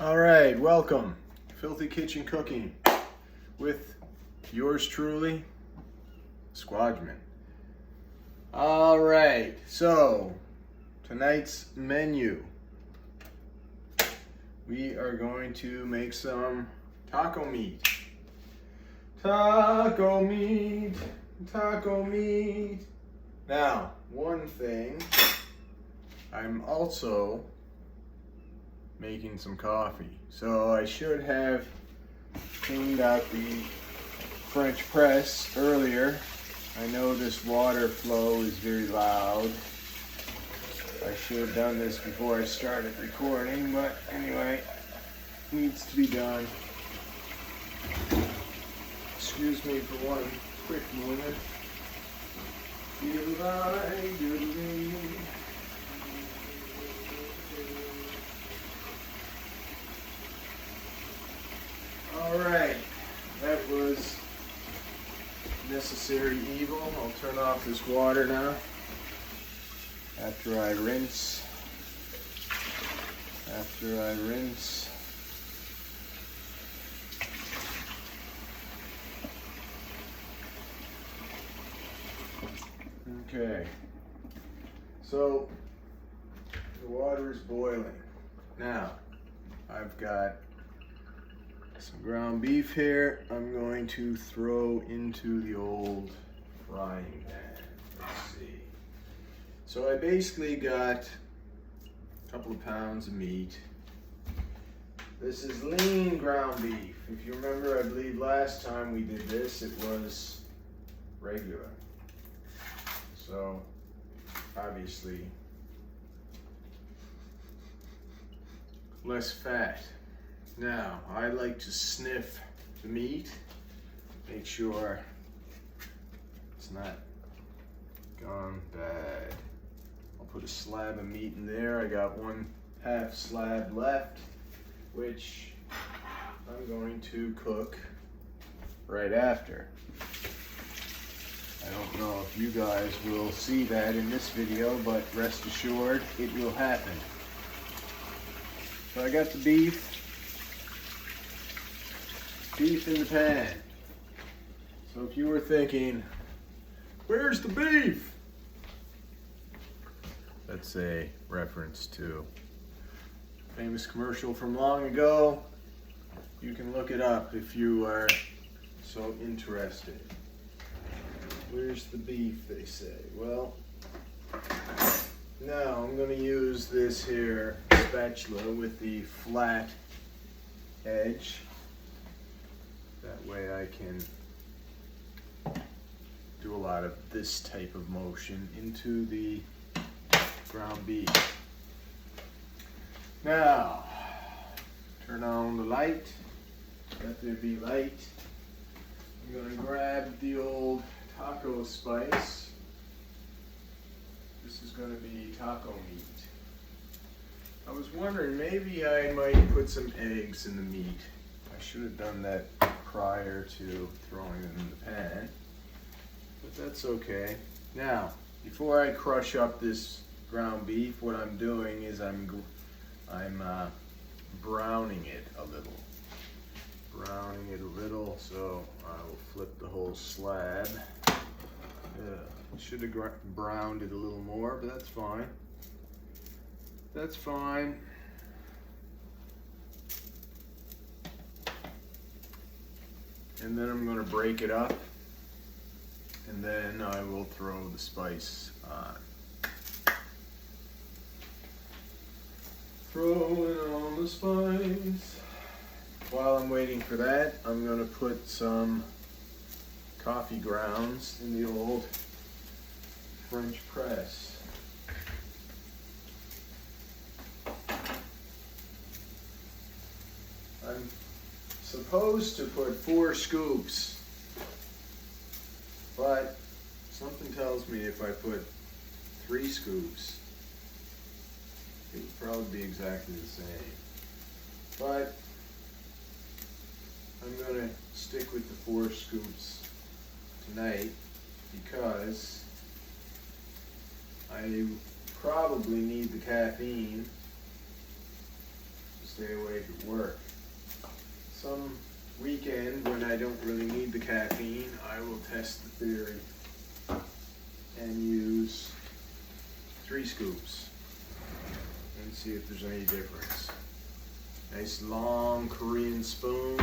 All right, welcome. Filthy Kitchen Cooking with yours truly, Squadman. All right, so tonight's menu. We are going to make some taco meat. Taco meat, taco meat. Now, one thing, I'm also making some coffee. So I should have cleaned out the French press earlier. I know this water flow is very loud. I should have done this before I started recording, but anyway, needs to be done. Excuse me for one quick moment. All right, that was necessary evil. I'll turn off this water now after I rinse. Okay, so the water is boiling. Now, I've got some ground beef here. I'm going to throw into the old frying pan. Let's see. So I basically got a couple of pounds of meat. This is lean ground beef. If you remember, I believe last time we did this, it was regular. So obviously less fat. Now, I like to sniff the meat, make sure it's not gone bad. I'll put a slab of meat in there. I got 1/2 slab left, which I'm going to cook right after. I don't know if you guys will see that in this video, but rest assured, it will happen. So I got the beef in the pan. So if you were thinking, where's the beef? That's a reference to a famous commercial from long ago. You can look it up if you are so interested. Where's the beef, they say? Well, now I'm going to use this here spatula with the flat edge. That way I can do a lot of this type of motion into the ground beef. Now, turn on the light. Let there be light. I'm going to grab the old taco spice. This is going to be taco meat. I was wondering, maybe I might put some eggs in the meat. I should have done that prior to throwing them in the pan, but that's okay. Now, before I crush up this ground beef, what I'm doing is I'm browning it a little. So I will flip the whole slab. Should have browned it a little more, but that's fine. That's fine. And then I'm going to break it up, and then I will throw the spice on. Throwing on the spice. While I'm waiting for that, I'm going to put some coffee grounds in the old French press. I'm supposed to put 4 scoops, but something tells me if I put 3 scoops, it would probably be exactly the same. But I'm going to stick with the 4 scoops tonight because I probably need the caffeine just stay awake at work. Some weekend when I don't really need the caffeine, I will test the theory and use 3 scoops and see if there's any difference. Nice long Korean spoon.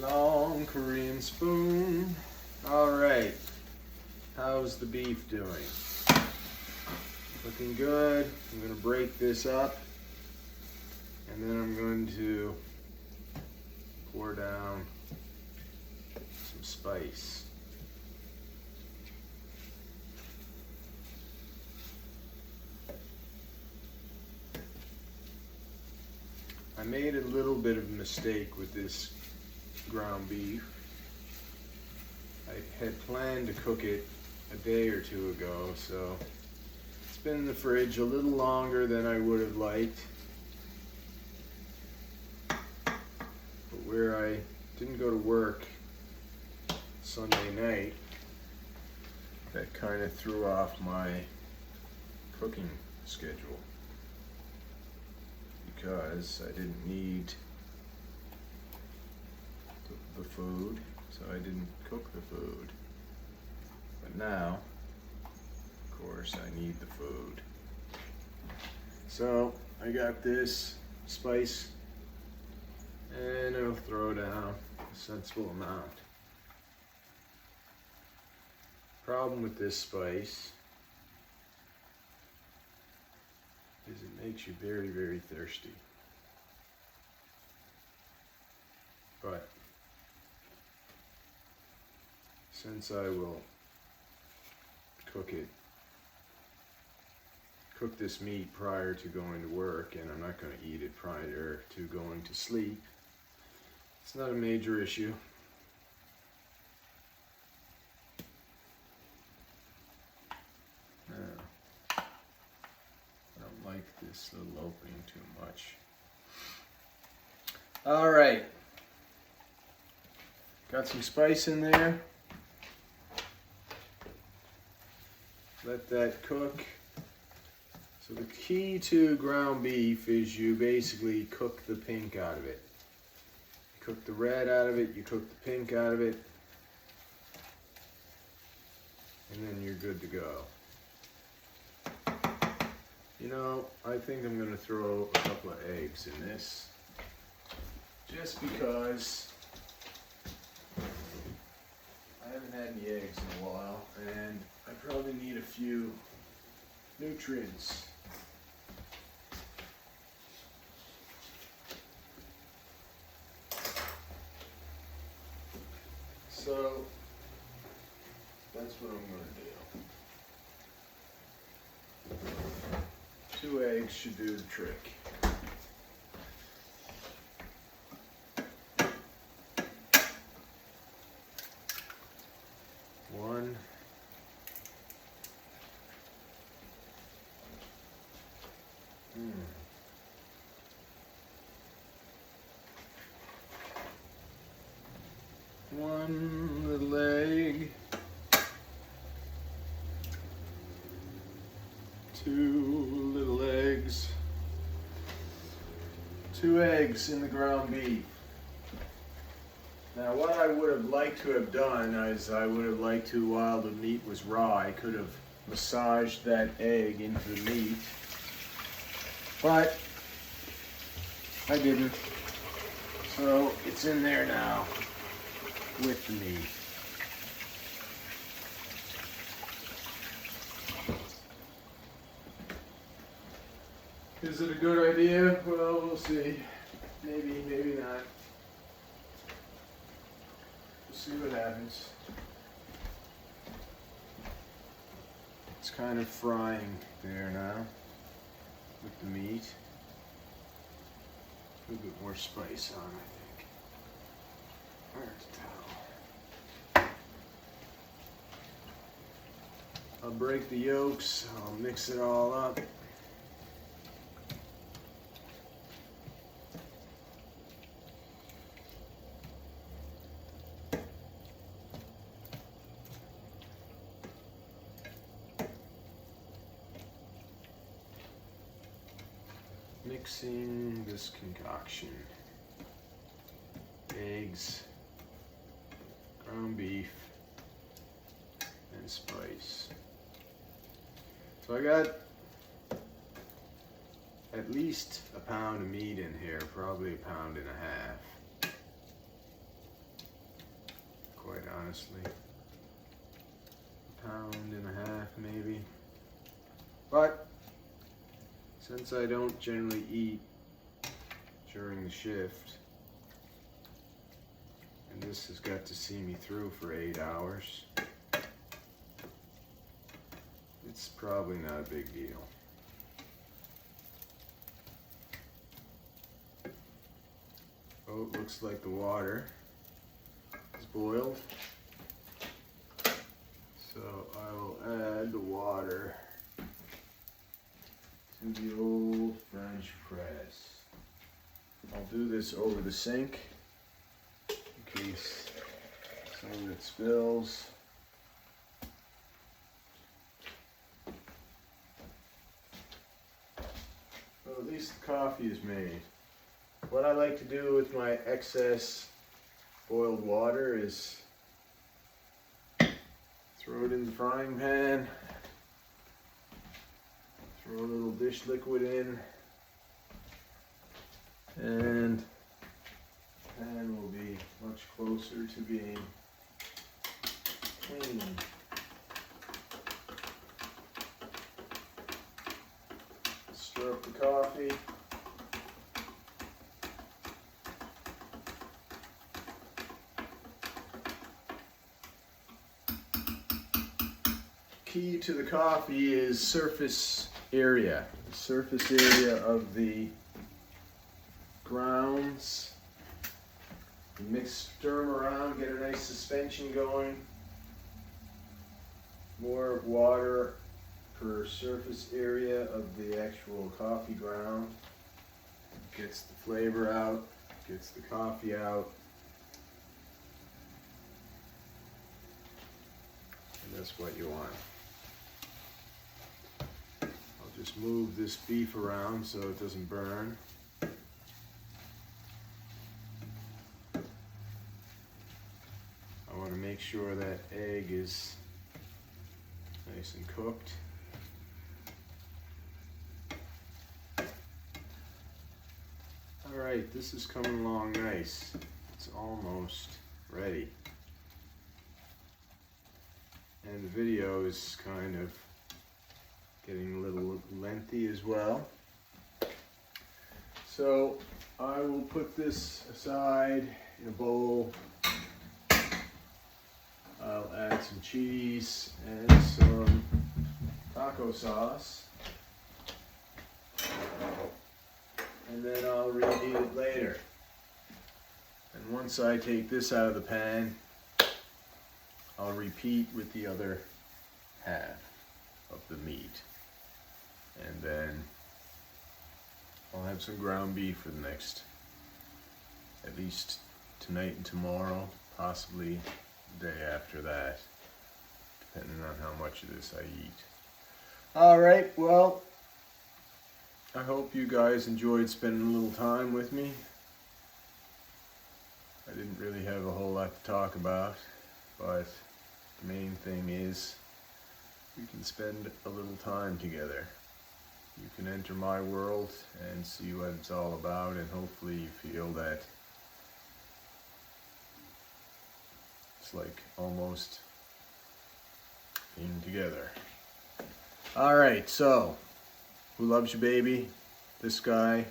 Long Korean spoon. All right, how's the beef doing? Looking good. I'm gonna break this up and then I'm going to pour down some spice. I made a little bit of a mistake with this ground beef. I had planned to cook it a day or 2 ago, so it's been in the fridge a little longer than I would have liked. But where I didn't go to work Sunday night, that kind of threw off my cooking schedule, because I didn't need the food, so I didn't cook the food. But now, of course, I need the food. So I got this spice and I'll throw down a sensible amount. Problem with this spice is it makes you very, very thirsty. But since I will cook this meat prior to going to work, and I'm not going to eat it prior to going to sleep, it's not a major issue. I don't like this little opening too much. All right, got some spice in there. Let that cook. So the key to ground beef is you basically cook the pink out of it. You cook the red out of it, you cook the pink out of it, and then you're good to go. You know, I think I'm going to throw a couple of eggs in this, just because I haven't had any eggs in a while, and I probably need a few nutrients. So that's what I'm going to do. 2 eggs should do the trick. One. One little egg. 2 little eggs. 2 eggs in the ground beef. Now what I would have liked to have done is I would have liked to, while the meat was raw, I could have massaged that egg into the meat. But I didn't. So it's in there now with the meat. Is it a good idea? Well, we'll see. Maybe, maybe not. We'll see what happens. It's kind of frying there now with the meat. A little bit more spice on, I think. Where's the towel? I'll break the yolks. I'll mix it all up. mixing this concoction. Eggs, ground beef, and spice. So I got at least a pound of meat in here, probably a pound and a half. Quite honestly. A pound and a half maybe. But since I don't generally eat during the shift, and this has got to see me through for 8 hours, it's probably not a big deal. Oh, it looks like the water is boiled. So I will add the water to the old French press. I'll do this over the sink in case some of it spills. Well, at least the coffee is made. What I like to do with my excess boiled water is throw it in the frying pan, throw a little dish liquid in, and the pan will be much closer to being clean. Stir up the coffee. Key to the coffee is surface area. The surface area of the grounds. Stir them around, get a nice suspension going. More water per surface area of the actual coffee ground. Gets the flavor out, gets the coffee out. And that's what you want. Just move this beef around so it doesn't burn. I want to make sure that egg is nice and cooked. Alright, this is coming along nice. It's almost ready. And the video is kind of getting a little lengthy as well. So I will put this aside in a bowl. I'll add some cheese and some taco sauce. And then I'll reheat it later. And once I take this out of the pan, I'll repeat with the other half of the meat. And then I'll have some ground beef for the next, at least tonight and tomorrow, possibly the day after that, depending on how much of this I eat. Alright, well, I hope you guys enjoyed spending a little time with me. I didn't really have a whole lot to talk about, but the main thing is we can spend a little time together. You can enter my world and see what it's all about, and hopefully you feel that it's like almost being together. Alright, so who loves you, baby? This guy,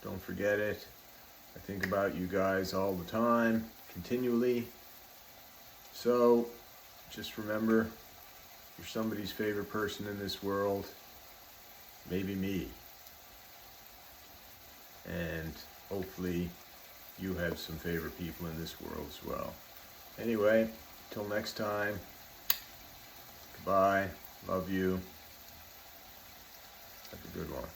don't forget it. I think about you guys all the time, continually. So just remember, you're somebody's favorite person in this world. Maybe me. And hopefully you have some favorite people in this world as well. Anyway, till next time, goodbye, love you, have a good one.